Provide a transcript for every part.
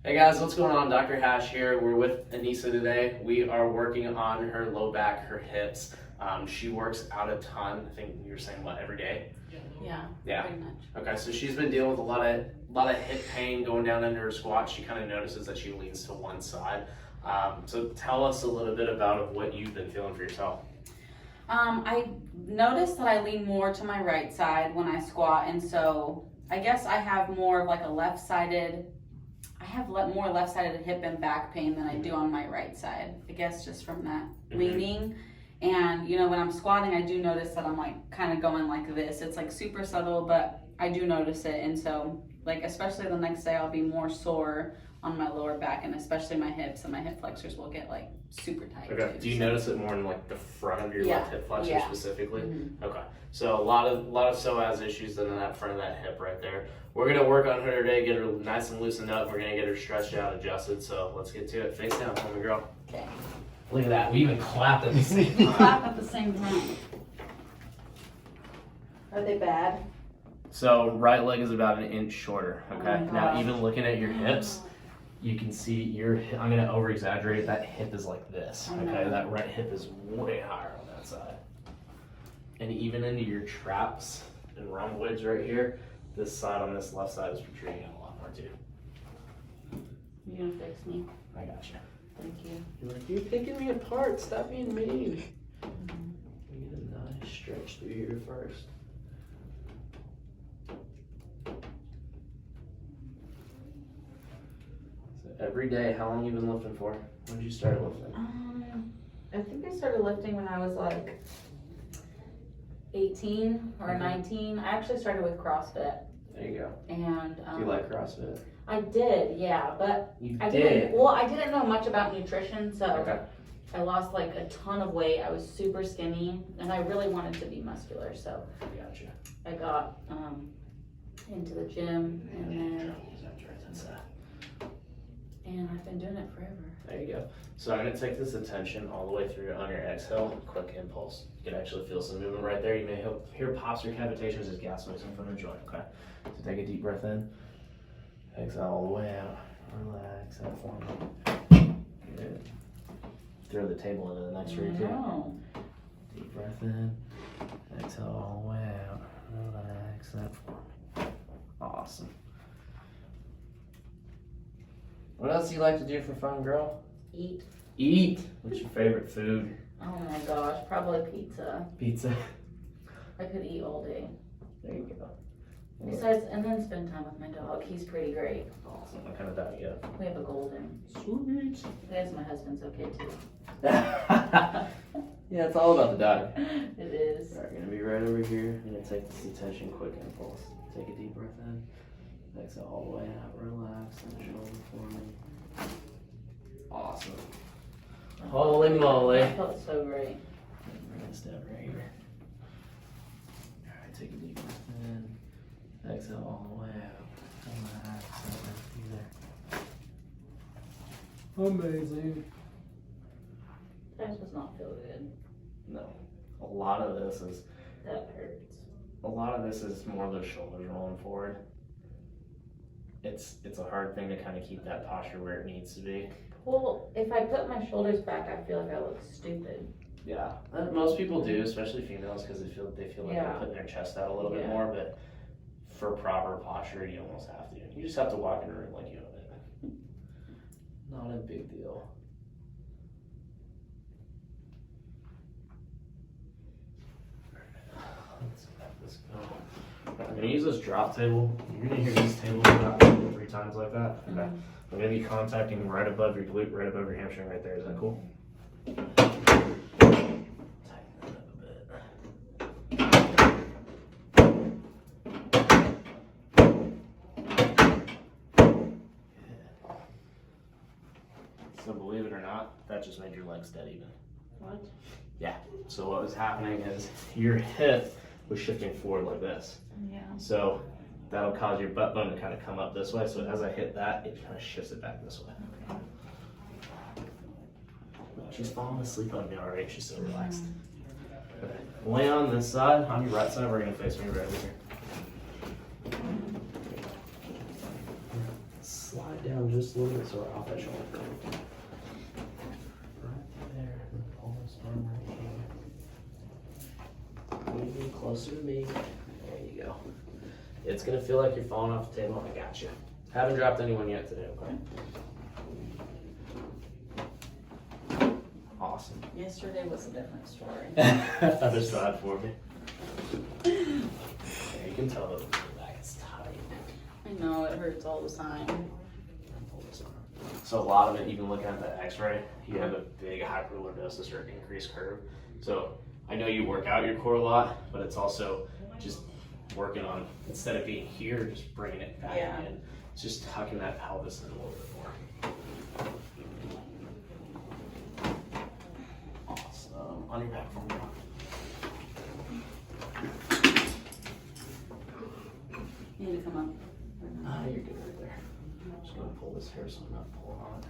Hey guys, what's going on? Dr. Hash here. We're with Anissa today. We are working on her low back, her hips. She works out a ton. I think you were saying what, every day? Yeah. Pretty much. Okay, so she's been dealing with a lot of hip pain going down into her squat. She kind of notices that she leans to one side. So tell us a little bit about what you've been feeling for yourself. I noticed that I lean more to my right side when I squat, and so I guess I have more of like a left-sided. I have more left-sided hip and back pain than I do on my right side. I guess just from that leaning. And you know, when I'm squatting, I do notice that I'm like kind of going like this. It's like super subtle, but I do notice it. And so like, especially the next day, I'll be more sore on my lower back and especially my hips, and my hip flexors will get like super tight. Okay. Too, Do you notice it more in like the front of your left hip flexor specifically? Okay. So a lot of psoas issues in that front of that hip right there. We're gonna work on her today, get her nice and loosened up. We're gonna get her stretched out, adjusted. So let's get to it. Face down, homie girl. Okay. Look at that. We even clapped at the same We time. clap at the same time. Are they bad? So right leg is about an inch shorter. Okay. Oh my Now gosh. even looking at your hips, you can see your. I'm gonna over exaggerate. That hip is like this. Okay. That right hip is way higher on that side. And even into your traps and rhomboids right here, this side on this left side is protruding out a lot more too. You gonna fix me? I got you. Thank you. You're like, you're picking me apart. Stop being mean. We get a nice stretch through here first. So every day, how long you been lifting for? When did you start lifting? I think I started lifting when I was like 18 or 19. I actually started with CrossFit. There you go. And Do you like CrossFit? I did, yeah, but You I did. didn't know much about nutrition, so Okay. I lost like a ton of weight. I was super skinny, and I really wanted to be muscular, so Gotcha. I got into the gym, and I've been doing it forever. There you go. So I'm going to take this attention all the way through on your exhale, quick impulse. You can actually feel some movement right there. You may hear pops or cavitations as gas mixing from the joint, okay? So take a deep breath in. Exhale all the way out. Relax that form. Good. Throw the table into the next room too. Deep breath in. Exhale all the way out. Relax that form. Awesome. What else do you like to do for fun, girl? Eat. Eat. What's your favorite food? Oh my gosh, probably pizza. Pizza. I could eat all day. There you go. Besides, and then spend time with my dog. He's pretty great. Awesome. What kind of dog you have? We have a golden. Sweet. I guess my husband's okay too. Yeah, it's all about the dog. It is. Alright, gonna be right over here. I'm gonna take this attention, quick impulse. Take a deep breath in. Exhale all the way out. Relax and shoulder for me. Awesome. Holy moly. That felt so great. Bring this down right here. Alright, take a deep breath in. Exhale all the way out. Relax and breathe there. Amazing. That does not feel good. No. A lot of this is more of those shoulders rolling forward. It's a hard thing to kind of keep that posture where it needs to be. Well, if I put my shoulders back, I feel like I look stupid. Yeah, most people do, especially females, because they feel like they're putting their chest out a little bit more. But for proper posture, you almost have to. You just have to walk in the room like you own it. Not a big deal. Let's let this go. I'm gonna use this drop table. You're gonna hear this table about 3 times like that. Okay. I'm gonna be contacting right above your glute, right above your hamstring, right there. Is that cool? Tighten that up a bit. So believe it or not, that just made your legs dead even. What? Yeah. So what was happening is your hip was shifting forward like this. Yeah. So that'll cause your butt bone to kind of come up this way. So as I hit that, it kind of shifts it back this way. Okay. She's falling asleep on me already. She's so relaxed. Okay. Lay on this side. On your right side, we're going to face me right over here. Slide down just a little bit so we're off that shoulder. Right there. Pull this arm right here. A little closer to me. There you go. It's gonna feel like you're falling off the table. I got you. Haven't dropped anyone yet today, okay? Awesome. Yesterday was a different story. Other side for me. Yeah, you can tell that the back is tight. I know, it hurts all the time. Pull this arm. So a lot of it, even looking at the x-ray, you have a big hyperlordosis or increased curve. So I know you work out your core a lot, but it's also just working on, instead of being here, just bringing it back in. It's just tucking that pelvis in a little bit more. Awesome. On your back for me. You need to come up. You're good right there. I'm just gonna pull this hair so I'm not pulling on it.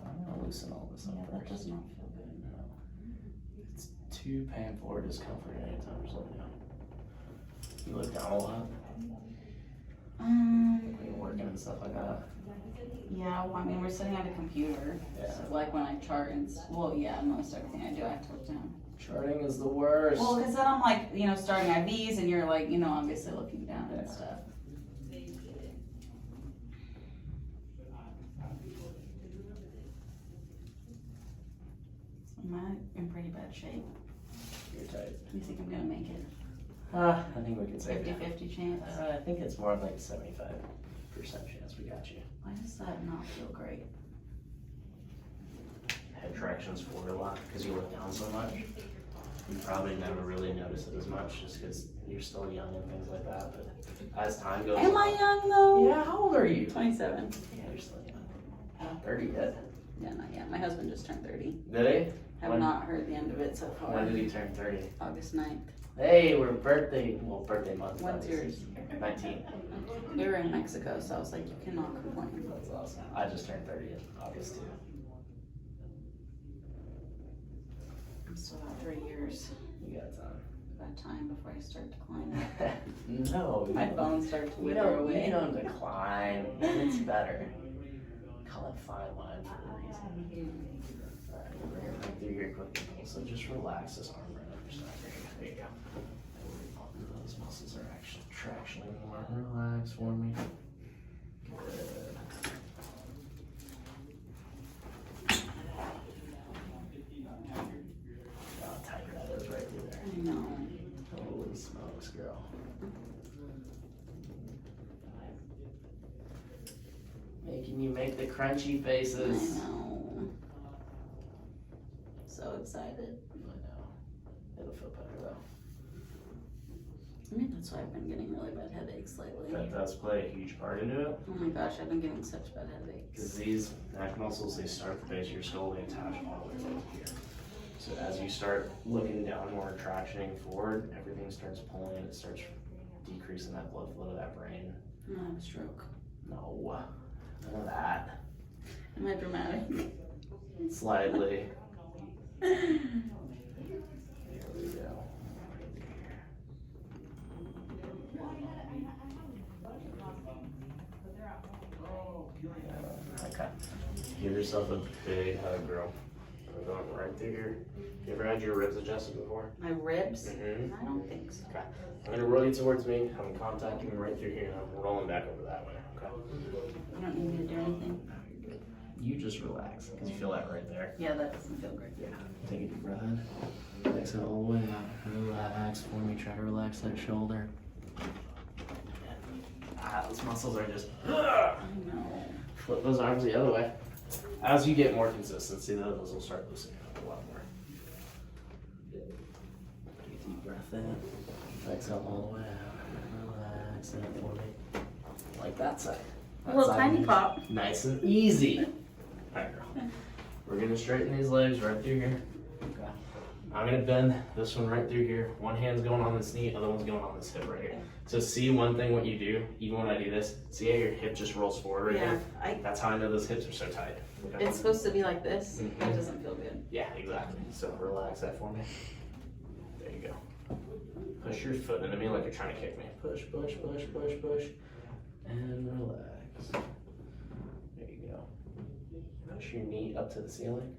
I'm gonna loosen all this up That first. does not feel good. No. It's too painful or discomfort anytime, just let me know. You look down a lot when you're working and stuff like that. Yeah, well, I mean, we're sitting at a computer. Yeah. So, like when I chart and, most everything I do, I have to look down. Charting is the worst. Well, because then I'm like, starting IVs and you're like, obviously looking down and stuff. Am I in pretty bad shape? You're tight. You think I'm gonna make it? I think we can say 50-50 chance? I think it's more of like 75% chance we got you. Why does that not feel great? Head traction's forward a lot because you look down so much. You probably never really notice it as much just because you're still young and things like that. But as time goes Am I young though? Yeah, how old are you? 27. Yeah, you're still young. Not 30 yet. Yeah, not yet. My husband just turned 30. Did he? Have not heard the end of it so far. When did he turn 30? August 9th. Hey, we're birthday month. When's yours? 19. We were in Mexico, so I was like, you cannot complain. That's awesome. I just turned 30 in August too. I'm still got 3 years. You got time. Got time before I start declining. No. My bones start to You wither away. don't decline. It's better. Call it fine line for a reason. Alright, we'll bring it right through here quickly. So just relax this arm right up your side. There you go. Those muscles are actually tractioning more. Relax for me. Good. How tight that is right through there. I know. Holy smokes, girl. Making you make the crunchy I faces. know. So excited. I know. It'll feel better though. I mean, that's why I've been getting really bad headaches lately. That does play a huge part into it. Oh my gosh, I've been getting such bad headaches. Because these neck muscles, they start at the base of your skull, they attach all the way over here. So as you start looking down more, tractioning forward, everything starts pulling, it starts decreasing that blood flow to that brain. I'm gonna have a stroke. No, none of that. Am I dramatic? Slightly. There we go. Okay. Give yourself a big hug, girl. We're going right through here. You ever had your ribs adjusted before? My ribs? Mm-hmm. I don't think so. Okay. I'm gonna roll you towards me. I'm contacting right through here, and I'm rolling back over that way. Okay. You don't need me to do anything? You just relax, because you feel that right there. Yeah, that doesn't feel great. Yeah. Take a deep breath in. Exhale all the way out. Relax for me. Try to relax that shoulder. Those muscles are just. I know. Flip those arms the other way. As you get more consistency, those will start loosening up a lot more. Take a deep breath in. Exhale all the way out. Relax that for me. Like that side. A little tiny pop. Nice and easy. Alright, girl. We're gonna straighten these legs right through here. Okay. I'm gonna bend this one right through here. One hand's going on this knee, other one's going on this hip right here. So see one thing what you do, even when I do this, see how your hip just rolls forward right Yeah, here? That's how I know those hips are so tight. Okay. it's supposed to be like this. Mhm. That doesn't feel good. Yeah, exactly. So relax that for me. There you go. Push your foot into me like you're trying to kick me. Push, push, push, push, push. and relax. There you go. Push your knee up to the ceiling.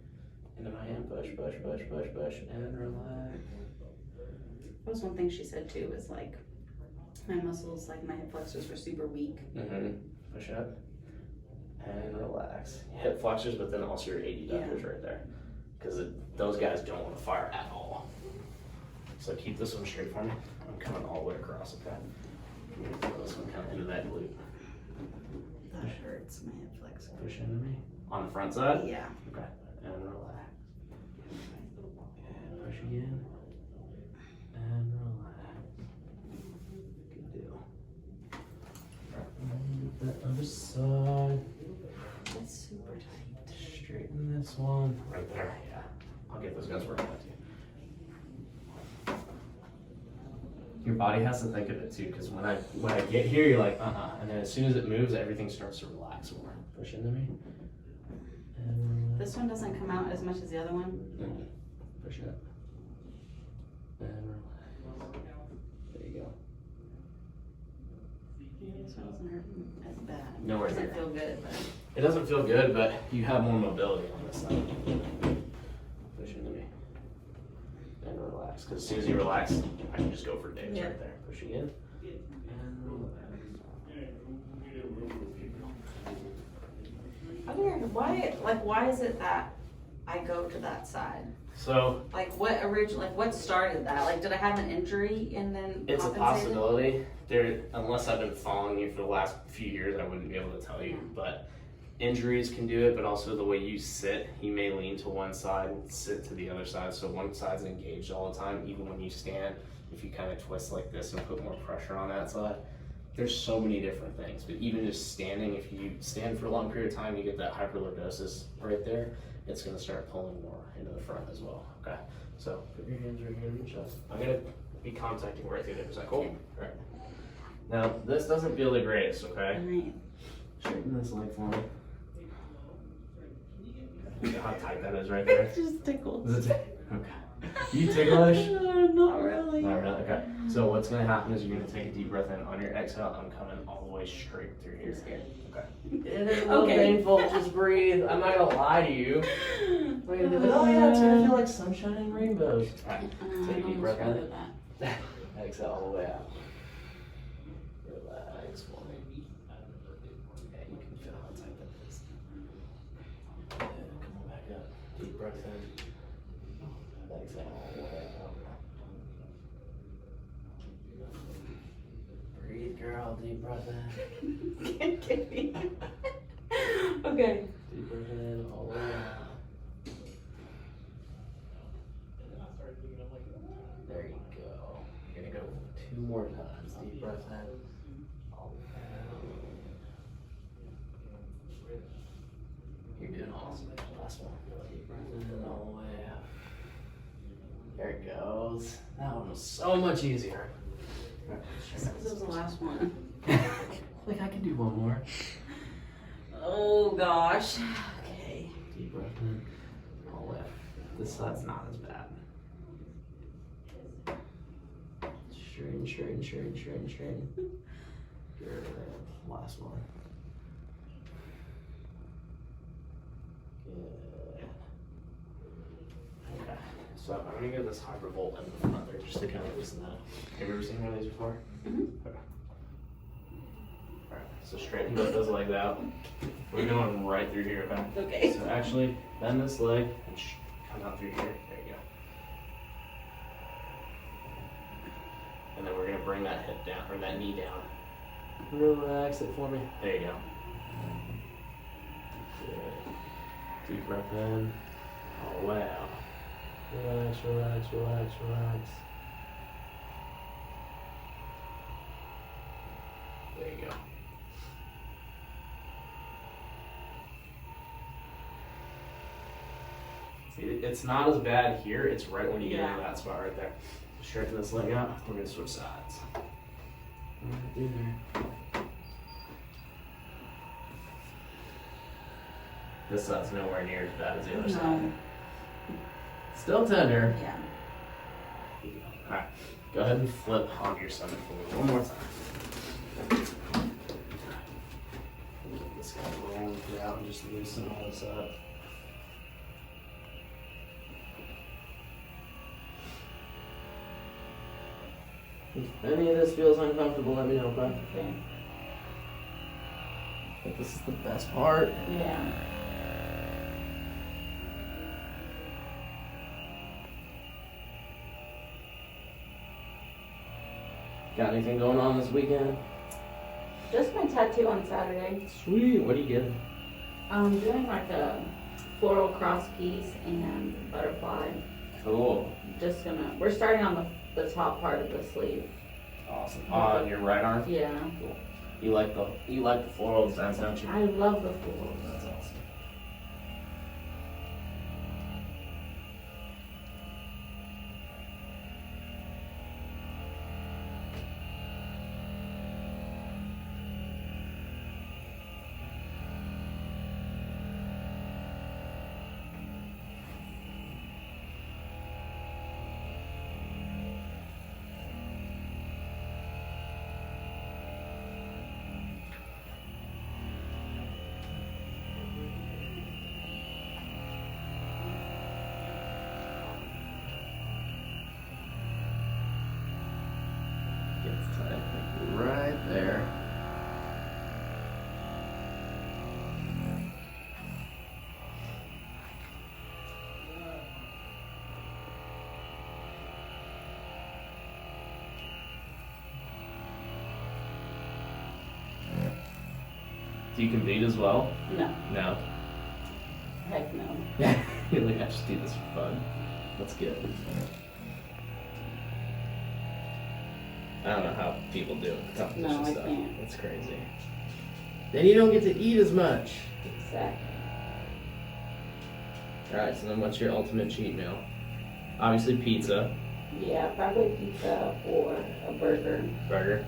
Into my hand, push, push, push, push, push, and relax. That was one thing she said too, was like my muscles, like my hip flexors were super weak. Push up and relax. Hip flexors, but then also your adductors right there. Because those guys don't want to fire at all. So keep this one straight for me. I'm coming all the way across, okay? I'm gonna throw this one kind of into that glute. That hurts my hip flexor. Push into me. On the front side? Yeah. Okay. And relax. And push again. And relax. Good deal. Alright, the other side. That's super tight. Straighten this one. Right there. Yeah. I'll get those guys working with you. Your body has to think of it too, because when I get here, you're like, and then as soon as it moves, everything starts to relax more. Push into me. And This one doesn't come out as much as the other one. push up. And relax. There you go. Yeah, this one doesn't hurt as bad. Nowhere Doesn't near. feel good, but It doesn't feel good, but you have more mobility on this side. Push into me. And relax. Because as soon as you relax, I can just go for days right there. Push again. And relax. I wonder why is it that I go to that side? So What started that? Like, did I have an injury and then it's a compensated? possibility. Unless I've been following you for the last few years, I wouldn't be able to tell you. But injuries can do it, but also the way you sit, you may lean to one side and sit to the other side. So one side's engaged all the time, even when you stand. If you kind of twist like this and put more pressure on that side, there's so many different things. But even just standing, if you stand for a long period of time, you get that hyperlordosis right there. It's going to start pulling more into the front as well. Okay, so put your hands right here in your chest. I'm going to be contacting right through there. Is that cool? Okay. All right. Now, this doesn't feel the greatest, okay? Right. Straighten this leg for me. See how tight that is right there? It just tickles. Is it okay. You ticklish? Not really. Not really, okay. So what's gonna happen is you're gonna take a deep breath in. On your exhale, I'm coming all the way straight through here. Okay. It is a little painful, just breathe. I'm not gonna lie to you. We're gonna be like, oh yeah, it's gonna feel like sunshine and rainbows. Alright, take a deep breath in. Exhale all the way out. Relax for me. Yeah, you can feel how tight that is. Come on back up. Deep breath in. Exhale all the way out. Breathe, girl. Deep breath in. Can't get me. Okay. Deep breath in all the way out. There you go. You're gonna go 2 more times. Deep breath in. All the way out. You're doing awesome. Last one. Deep breath in all the way out. There it goes. That one was so much easier. This was the last one. Like I can do one more. Oh gosh. Okay. Deep breath in. All the way up. This side's not as bad. Straighten, straighten, straighten, straighten, straighten. Good. Last one. Good. Okay. So I'm gonna get this hypervolt in the front there just to kind of loosen that. Have you ever seen one of these before? Mm-hmm. Okay. Alright, so straighten both those legs out. We're going right through here, okay? Okay. So actually, bend this leg and come out through here. There you go. And then we're gonna bring that hip down, or that knee down. Relax it for me. There you go. Good. Deep breath in. All the way out. Relax, relax, relax, relax. There you go. See, it's not as bad here. It's right when you get into that spot right there. Straighten this leg out. We're gonna switch sides. Right through there. This side's nowhere near as bad as the other side. Still tender. Yeah. Alright, go ahead and flip onto your stomach for me one more time. out and just loosen all this up. If any of this feels uncomfortable, let me know, okay? Okay. I think this is the best part. Yeah. Got anything going on this weekend? Just my tattoo on Saturday. Sweet. What are you getting? I'm doing like a floral cross piece and butterfly. Cool. We're starting on the top part of the sleeve. Awesome. On your right arm? Yeah. Cool. You like the floral designs, don't you? I love the florals. That's awesome. Gets tight right there. So you can beat as well? No. No. Heck no. You're like, I just do this for fun. That's good. I don't know how people do it. Competition No, I stuff. can't. It's crazy. Then you don't get to eat as much. Exactly. Alright, so then what's your ultimate cheat meal? Obviously pizza. Yeah, probably pizza or a burger. Burger.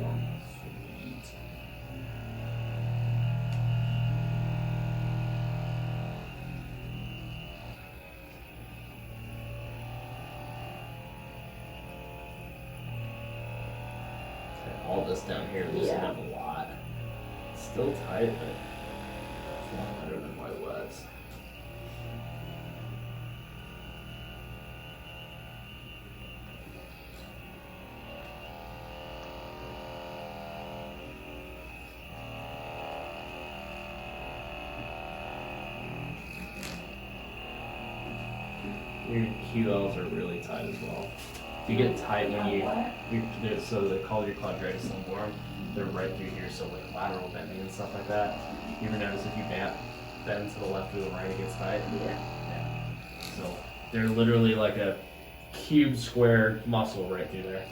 Yeah. Sweet. All this down here loosened Yeah. up a lot. Still tight, but it's a lot better than what it was. Your QLs are really tight as well. You get tight when so they call your quadratus lumborum. They're right through here, so like lateral bending and stuff like that. You ever notice if you bend to the left or the right, it gets tight? Yeah. So they're literally like a cube square muscle right through there.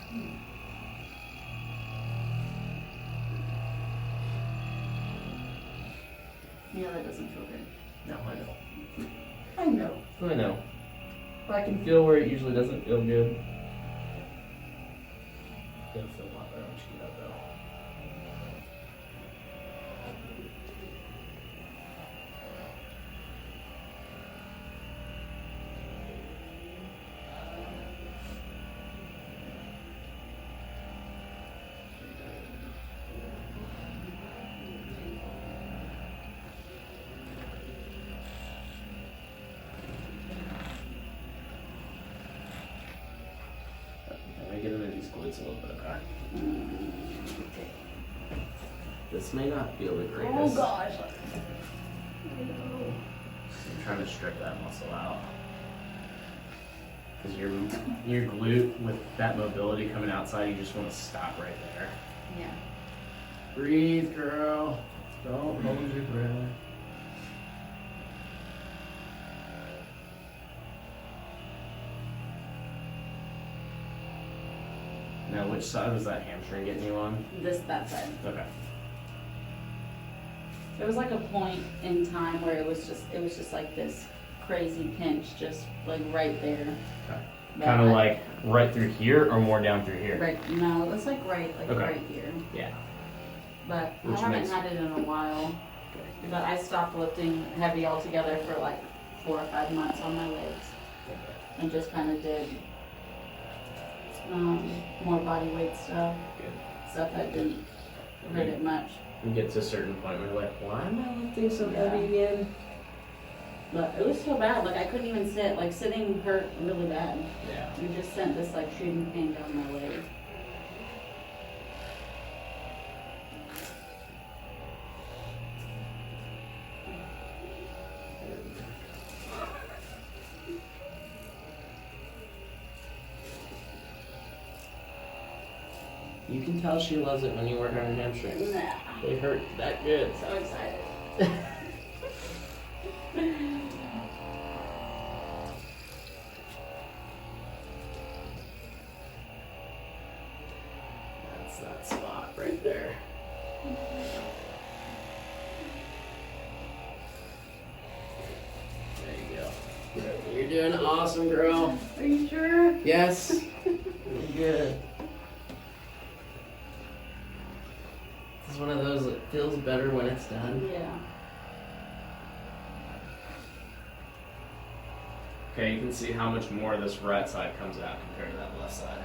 Yeah, that doesn't feel good. No, I know. I know. I know. I can feel where it usually doesn't feel good. It'll feel a lot better when you get up though. Let me get into these glutes a little bit, okay? This may not feel the greatest. Oh gosh. I'm trying to stretch that muscle out. Because your glute, with that mobility coming outside, you just want to stop right there. Yeah. Breathe, girl. Don't hold your breath. Now, which side was that hamstring getting you on? That side. Okay. There was like a point in time where it was just like this crazy pinch, just like right there. Okay. But Kind of like right through here or more down through here? Right. No, it was like right Okay. here. Yeah. But Which I haven't makes- had it in a while. But I stopped lifting heavy altogether for like 4 or 5 months on my legs, and just kind of did more body weight stuff, Good. stuff that didn't hurt it much. You get to a certain point where you're like, why am I lifting so Yeah. heavy again? But it was so bad, like I couldn't even sit. Like sitting hurt really bad. Yeah. You just sent this like shooting pain down my leg. You can tell she loves it when you work on her hamstrings. Nah. They hurt that good. So excited. That's that spot right there. There you go. You're doing awesome, girl. Are you sure? Yes. You're good. This is one of those that feels better when it's done. Yeah. Okay, you can see how much more this right side comes out compared to that left side.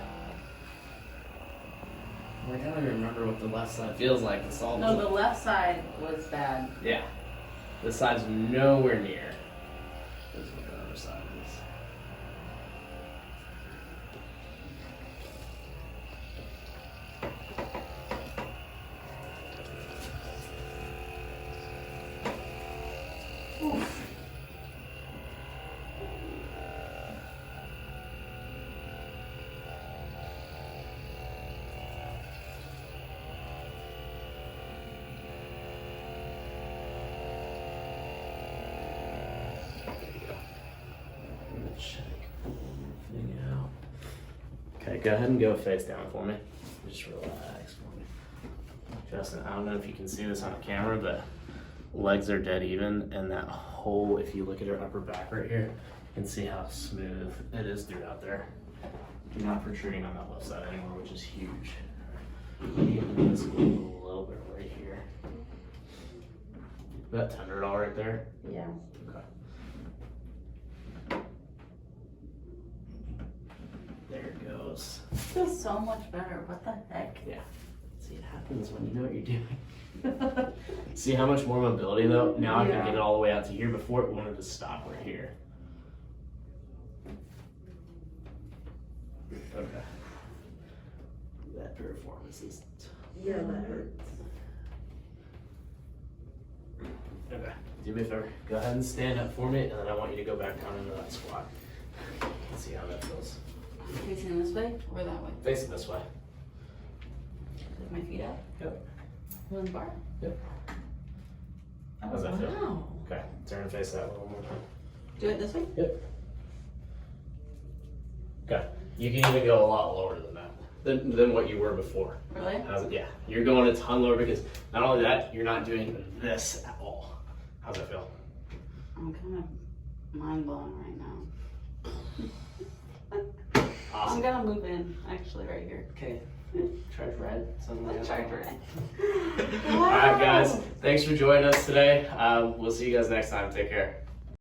I don't even remember what the left side feels like. It's all No, the left side was bad. yeah. This side's nowhere near as what the other side is. Check everything out. Okay, go ahead and go face down for me. Just relax for me. Justin, I don't know if you can see this on the camera, but legs are dead even, and that whole, if you look at her upper back right here, you can see how smooth it is throughout there. You're not protruding on that left side anymore, which is huge. Even this little bit right here. That tender at all right there? Yeah. Okay. There it goes. It feels so much better. What the heck? Yeah. See, it happens when you know what you're doing. See how much more mobility though? Now I can Yeah. get it all the way out to here. Before it wanted to stop right here. Okay. That performance is Yeah, that hurts. okay. Do me a favor. Go ahead and stand up for me, and then I want you to go back down into that squat. See how that feels. Facing this way or that way? Face it this way. With my feet up? Yep. On the bar? Yep. Oh, How's that feel? wow. Okay. Turn and face that one more time. Do it this way? Yep. Okay. You can even go a lot lower than that, than what you were before. Really? How's it? Yeah. You're going a ton lower because not only that, you're not doing this at all. How's that feel? I'm kind of mind blown right now. Awesome. I'm gonna move in, actually, right here. Okay. Charge red. Something like that. Charger it. All right, guys. Thanks for joining us today. We'll see you guys next time. Take care.